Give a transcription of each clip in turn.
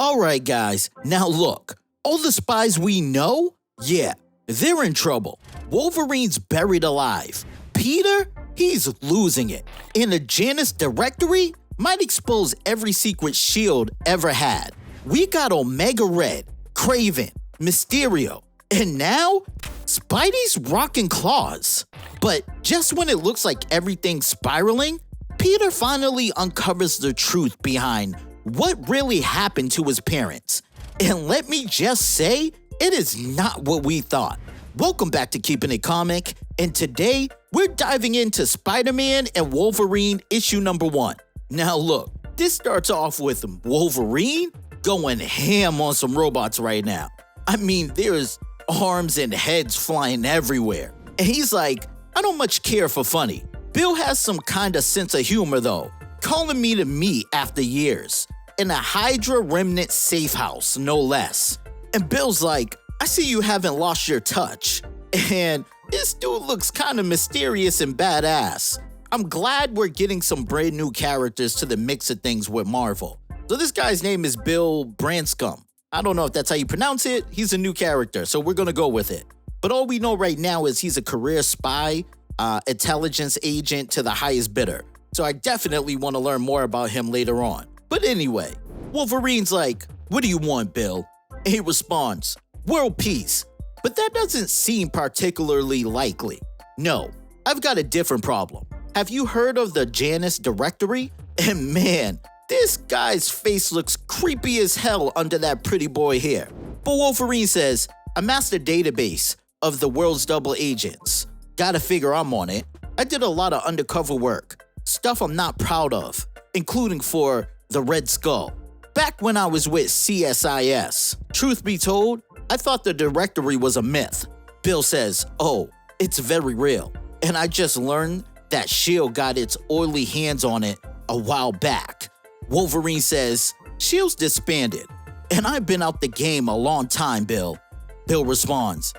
Alright guys, now look, all the spies we know, yeah, they're in trouble. Wolverine's buried alive. Peter, he's losing it. And the Janus Directory might expose every secret S.H.I.E.L.D. ever had. We got Omega Red, Kraven, Mysterio, and now Spidey's rocking claws. But just when it looks like everything's spiraling, Peter finally uncovers the truth behind what really happened to his parents. And let me just say, it is not what we thought. Welcome back to Keepin' It Comic, and today we're diving into Spider-Man and Wolverine issue number 1. Now look, this starts off with Wolverine going ham on some robots right now. I mean, there's arms and heads flying everywhere. And he's like, I don't much care for funny. Bill has some kind of sense of humor though, calling me to meet after years. In a Hydra remnant safe house, no less. And Bill's like, I see you haven't lost your touch. And this dude looks kind of mysterious and badass. I'm glad we're getting some brand new characters to the mix of things with Marvel. So this guy's name is Bill Branscombe. I don't know if that's how you pronounce it. He's a new character, so we're gonna go with it. But all we know right now is he's a career spy, intelligence agent to the highest bidder. So I definitely want to learn more about him later on. But anyway, Wolverine's like, what do you want, Bill? And he responds, world peace. But that doesn't seem particularly likely. No, I've got a different problem. Have you heard of the Janus Directory? And man, this guy's face looks creepy as hell under that pretty boy hair. But Wolverine says, I master database of the world's double agents. Gotta figure I'm on it. I did a lot of undercover work, stuff I'm not proud of, including for the Red Skull. Back when I was with CSIS, truth be told, I thought the directory was a myth. Bill says, oh, it's very real. And I just learned that S.H.I.E.L.D. got its oily hands on it a while back. Wolverine says, S.H.I.E.L.D's disbanded, and I've been out the game a long time, Bill. Bill responds,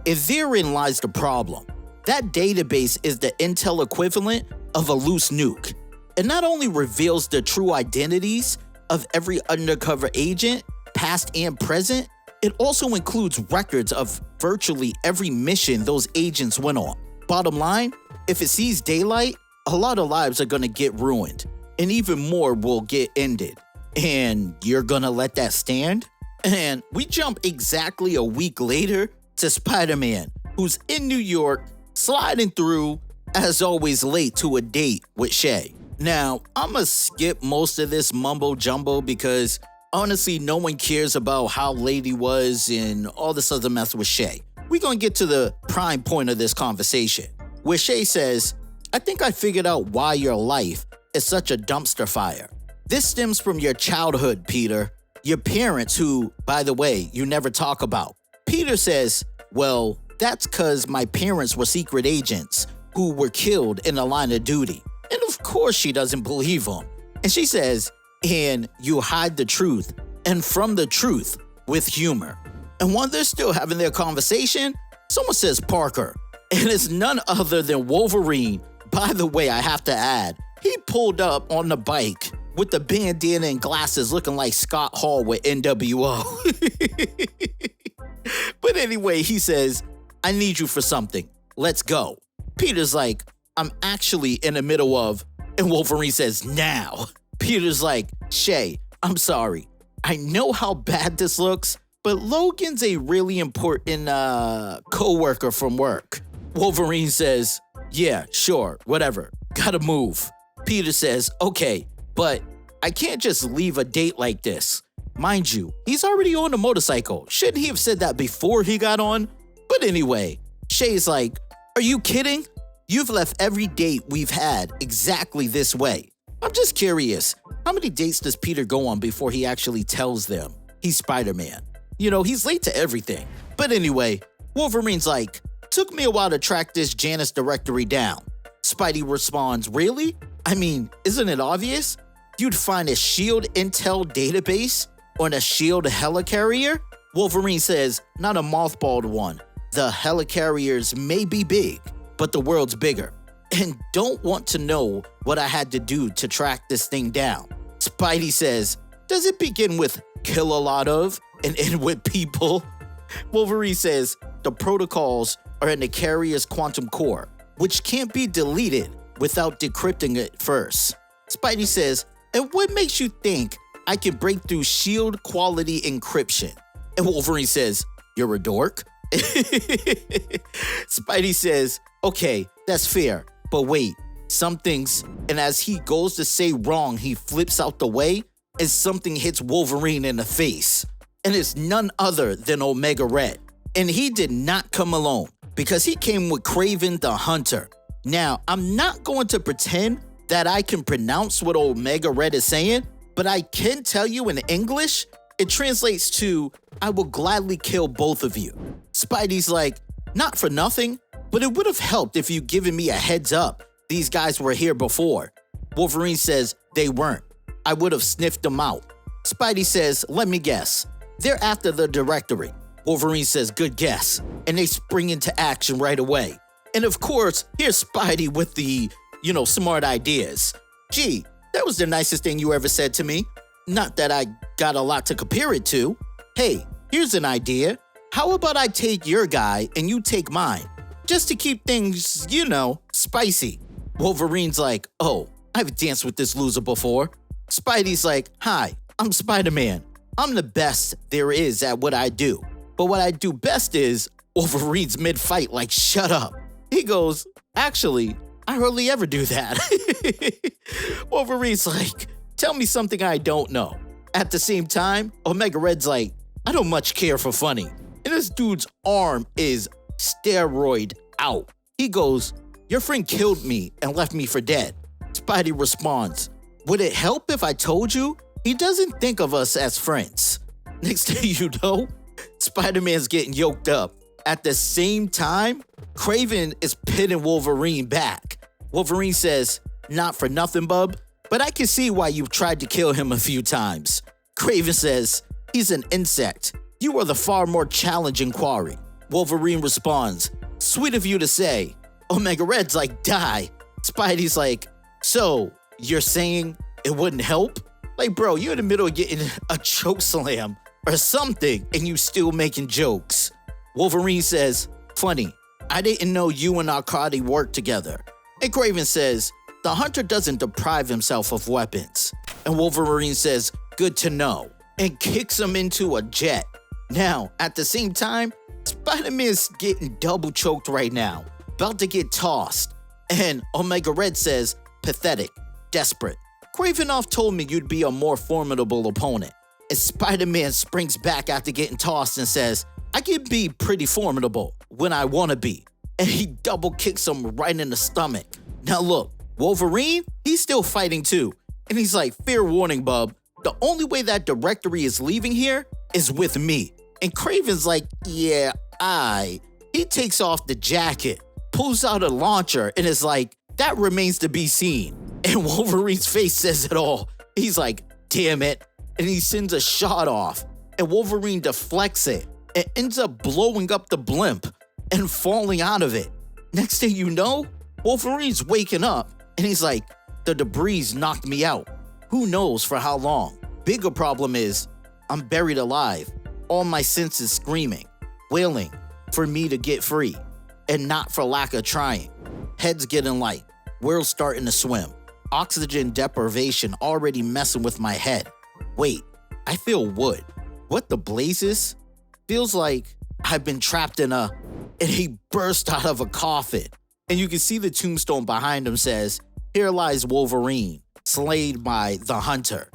if therein lies the problem, that database is the intel equivalent of a loose nuke. It not only reveals the true identities of every undercover agent, past and present, it also includes records of virtually every mission those agents went on. Bottom line, if it sees daylight, a lot of lives are gonna get ruined, and even more will get ended. And you're gonna let that stand? And we jump exactly a week later to Spider-Man, who's in New York, sliding through, as always late to a date with S.H.I.E.L.D. Now, I'ma skip most of this mumbo jumbo because honestly, no one cares about how late he was and all this other mess with S.H.I.E.L.D. We're gonna get to the prime point of this conversation, where S.H.I.E.L.D. says, I think I figured out why your life is such a dumpster fire. This stems from your childhood, Peter. Your parents who, by the way, you never talk about. Peter says, well, that's cause my parents were secret agents who were killed in the line of duty. And of course she doesn't believe him. And she says, and you hide the truth, and from the truth, with humor. And while they're still having their conversation, someone says Parker. And it's none other than Wolverine. By the way, I have to add, he pulled up on the bike with the bandana and glasses looking like Scott Hall with NWO. But anyway, he says, I need you for something. Let's go. Peter's like, I'm actually in the middle of, and Wolverine says, now. Peter's like, S.H.I.E.L.D., I'm sorry. I know how bad this looks, but Logan's a really important co-worker from work. Wolverine says, yeah, sure, whatever. Gotta move. Peter says, okay, but I can't just leave a date like this. Mind you, he's already on a motorcycle. Shouldn't he have said that before he got on? But anyway, S.H.I.E.L.D's like, are you kidding? You've left every date we've had exactly this way. I'm just curious, how many dates does Peter go on before he actually tells them he's Spider-Man? You know, he's late to everything. But anyway, Wolverine's like, took me a while to track this Janus Directory down. Spidey responds, really? I mean, isn't it obvious? You'd find a S.H.I.E.L.D. intel database on a S.H.I.E.L.D. helicarrier? Wolverine says, not a mothballed one. The helicarriers may be big, but the world's bigger. And don't want to know what I had to do to track this thing down. Spidey says, Does it begin with kill a lot of and end with people? Wolverine says the protocols are in the carrier's quantum core, which can't be deleted without decrypting it first. Spidey says, and what makes you think I can break through S.H.I.E.L.D. quality encryption? And Wolverine says, you're a dork? Spidey says, okay, that's fair, but wait, some things, and as he goes to say wrong, he flips out the way and something hits Wolverine in the face. And it's none other than Omega Red. And he did not come alone, because he came with Kraven the Hunter. Now, I'm not going to pretend that I can pronounce what Omega Red is saying, but I can tell you in English, it translates to, I will gladly kill both of you. Spidey's like, not for nothing, but it would have helped if you'd given me a heads up. These guys were here before. Wolverine says, they weren't. I would have sniffed them out. Spidey says, let me guess. They're after the directory. Wolverine says, good guess. And they spring into action right away. And of course, here's Spidey with the, smart ideas. Gee, that was the nicest thing you ever said to me. Not that I got a lot to compare it to. Hey, here's an idea. How about I take your guy and you take mine? Just to keep things, spicy. Wolverine's like, oh, I've danced with this loser before. Spidey's like, hi, I'm Spider-Man. I'm the best there is at what I do. But what I do best is, Wolverine's mid-fight like, shut up. He goes, actually, I hardly ever do that. Wolverine's like, tell me something I don't know. At the same time, Omega Red's like, I don't much care for funny. And this dude's arm is steroid out. He goes, your friend killed me and left me for dead. Spidey responds, would it help if I told you? He doesn't think of us as friends. Next thing you know, Spider-Man's getting yoked up. At the same time, Kraven is pitting Wolverine back. Wolverine says, not for nothing, bub, but I can see why you've tried to kill him a few times. Kraven says, he's an insect. You are the far more challenging quarry. Wolverine responds, sweet of you to say. Omega Red's like, die. Spidey's like, so, you're saying it wouldn't help? Like, bro, you're in the middle of getting a choke slam or something, and you still making jokes. Wolverine says, funny, I didn't know you and Arcady worked together. And Kraven says, the hunter doesn't deprive himself of weapons. And Wolverine says, good to know, and kicks him into a jet. Now, at the same time, Spider-Man's getting double choked right now, about to get tossed. And Omega Red says, pathetic, desperate. Kravinoff told me you'd be a more formidable opponent. And Spider-Man springs back after getting tossed and says, I can be pretty formidable when I want to be. And he double kicks him right in the stomach. Now look, Wolverine, he's still fighting too. And he's like, fair warning, bub. The only way that directory is leaving here is with me. And Kraven's like, yeah, He takes off the jacket, pulls out a launcher, and is like, that remains to be seen. And Wolverine's face says it all. He's like, damn it. And he sends a shot off. And Wolverine deflects it and ends up blowing up the blimp and falling out of it. Next thing you know, Wolverine's waking up and he's like, the debris knocked me out. Who knows for how long? Bigger problem is, I'm buried alive. All my senses screaming, wailing for me to get free. And not for lack of trying. Head's getting light. World's starting to swim. Oxygen deprivation already messing with my head. Wait, I feel wood. What the blazes? Feels like I've been trapped in a... And he burst out of a coffin. And you can see the tombstone behind him says, here lies Wolverine, slain by the Hunter.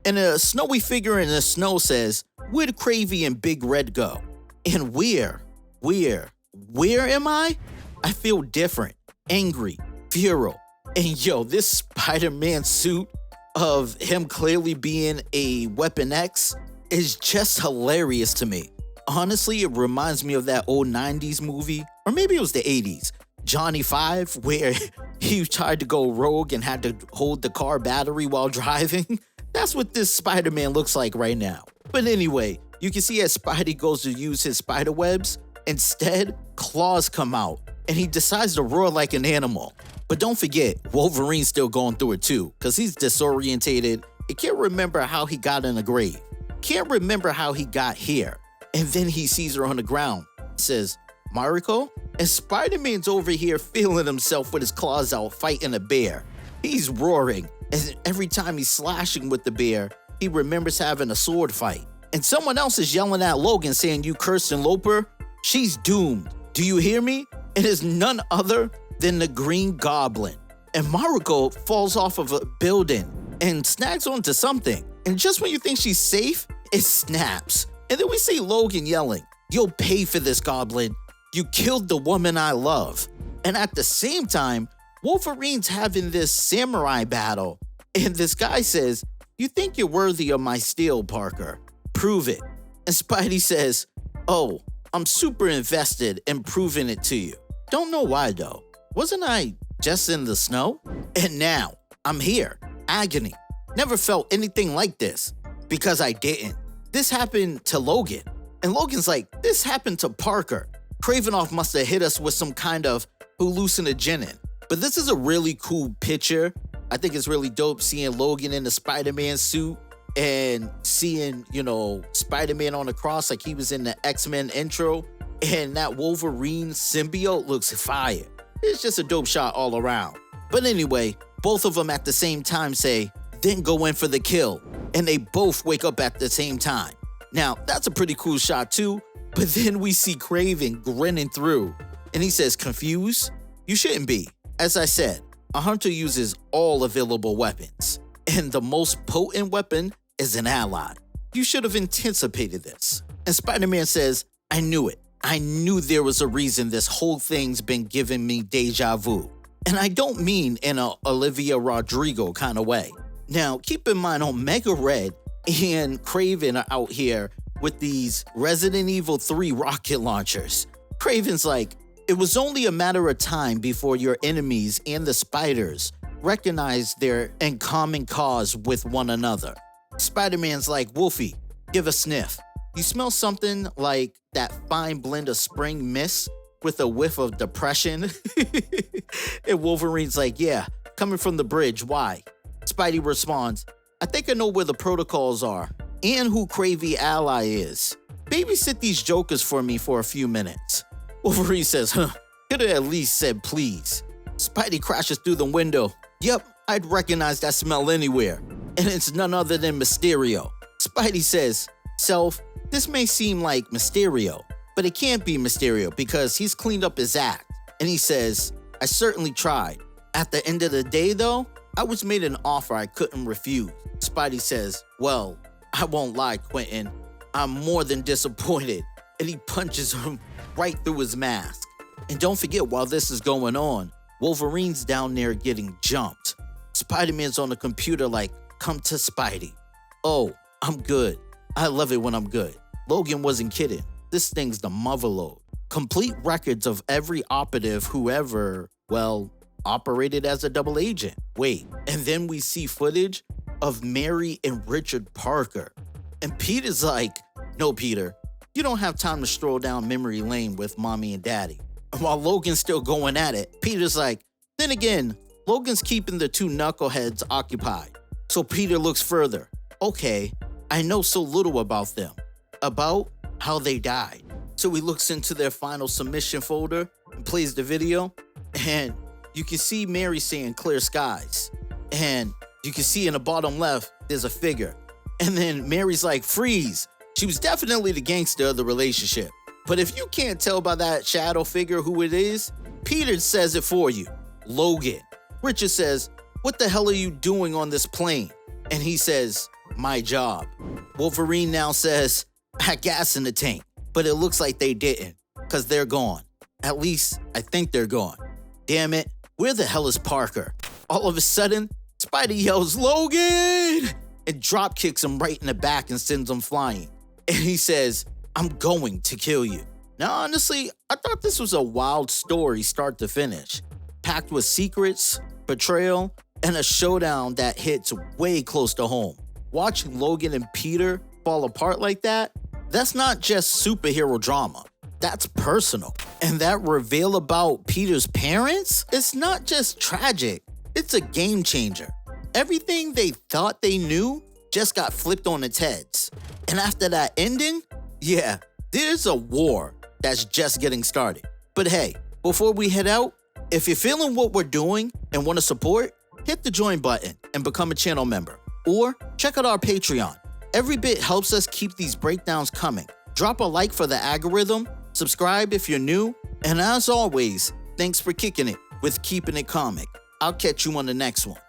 And a snowy figure in the snow says, where'd Cravey and Big Red go? And where am I? I feel different, angry, feral. And yo, this Spider-Man suit of him clearly being a Weapon X is just hilarious to me. Honestly, it reminds me of that old 90s movie, or maybe it was the 80s, Johnny 5, where he tried to go rogue and had to hold the car battery while driving. That's what this Spider-Man looks like right now. But anyway, you can see as Spidey goes to use his spider webs, instead, claws come out, and he decides to roar like an animal. But don't forget, Wolverine's still going through it too, because he's disorientated, He can't remember how he got in a grave. Can't remember how he got here. And then he sees her on the ground. Says, Mariko? And Spider-Man's over here feeling himself with his claws out fighting a bear. He's roaring. And every time he's slashing with the bear, he remembers having a sword fight. And someone else is yelling at Logan saying, you cursed eloper, she's doomed. Do you hear me? It is none other than the Green Goblin. And Mariko falls off of a building and snags onto something. And just when you think she's safe, it snaps. And then we see Logan yelling, you'll pay for this, Goblin. You killed the woman I love. And at the same time, Wolverine's having this samurai battle. And this guy says, you think you're worthy of my steel, Parker? Prove it. And Spidey says, oh, I'm super invested in proving it to you. Don't know why though. Wasn't I just in the snow? And now I'm here. Agony. Never felt anything like this because I didn't. This happened to Logan. And Logan's like, this happened to Parker. Kravinoff must have hit us with some kind of hallucinogen. But this is a really cool picture. I think it's really dope seeing Logan in the Spider-Man suit and seeing, Spider-Man on the cross like he was in the X-Men intro. And that Wolverine symbiote looks fire. It's just a dope shot all around. But anyway, both of them at the same time say, then go in for the kill. And they both wake up at the same time. Now, that's a pretty cool shot too. But then we see Kraven grinning through. And he says, confused? You shouldn't be. As I said, a hunter uses all available weapons. And the most potent weapon is an ally. You should have anticipated this. And Spider-Man says, I knew it. I knew there was a reason this whole thing's been giving me deja vu. And I don't mean in a Olivia Rodrigo kind of way. Now, keep in mind Omega Red and Kraven are out here with these Resident Evil 3 rocket launchers. Kraven's like, it was only a matter of time before your enemies and the spiders recognized their in common cause with one another. Spider-Man's like, Wolfie, give a sniff. You smell something like that fine blend of spring mist with a whiff of depression? And Wolverine's like, yeah, coming from the bridge, why? Spidey responds, I think I know where the protocols are and who Cravey ally is. Babysit these jokers for me for a few minutes. Wolverine says, could have at least said please. Spidey crashes through the window. Yep, I'd recognize that smell anywhere. And it's none other than Mysterio. Spidey says, Self, this may seem like Mysterio, but it can't be Mysterio because he's cleaned up his act. And he says, I certainly tried. At the end of the day though, I was made an offer I couldn't refuse. Spidey says, well, I won't lie, Quentin. I'm more than disappointed. And he punches him right through his mask. And don't forget, while this is going on, Wolverine's down there getting jumped. Spider-Man's on the computer like, come to Spidey. Oh, I'm good. I love it when I'm good. Logan wasn't kidding. This thing's the motherlode. Complete records of every operative who ever, operated as a double agent. Wait, and then we see footage of Mary and Richard Parker. And Peter's like, no, Peter, you don't have time to stroll down memory lane with mommy and daddy. And while Logan's still going at it, Peter's like, then again, Logan's keeping the two knuckleheads occupied. So Peter looks further. Okay, I know so little about them, about how they died. So he looks into their final submission folder and plays the video, and you can see Mary saying clear skies. And you can see in the bottom left, there's a figure. And then Mary's like, freeze. She was definitely the gangster of the relationship. But if you can't tell by that shadow figure who it is, Peter says it for you. Logan. Richard says, what the hell are you doing on this plane? And he says, my job. Wolverine now says, I had gas in the tank, but it looks like they didn't, because they're gone. At least, I think they're gone. Damn it, where the hell is Parker? All of a sudden, Spidey yells, Logan! And drop kicks him right in the back and sends him flying. And he says, I'm going to kill you. Now, honestly, I thought this was a wild story start to finish, packed with secrets, betrayal, and a showdown that hits way close to home. Watching Logan and Peter fall apart like that, that's not just superhero drama. That's personal. And that reveal about Peter's parents, it's not just tragic, it's a game changer. Everything they thought they knew just got flipped on its heads. And after that ending, yeah, there's a war that's just getting started. But hey, before we head out, if you're feeling what we're doing and want to support, hit the join button and become a channel member. Or check out our Patreon. Every bit helps us keep these breakdowns coming. Drop a like for the algorithm, subscribe if you're new, and as always, thanks for kicking it with Keepin' It Comic. I'll catch you on the next one.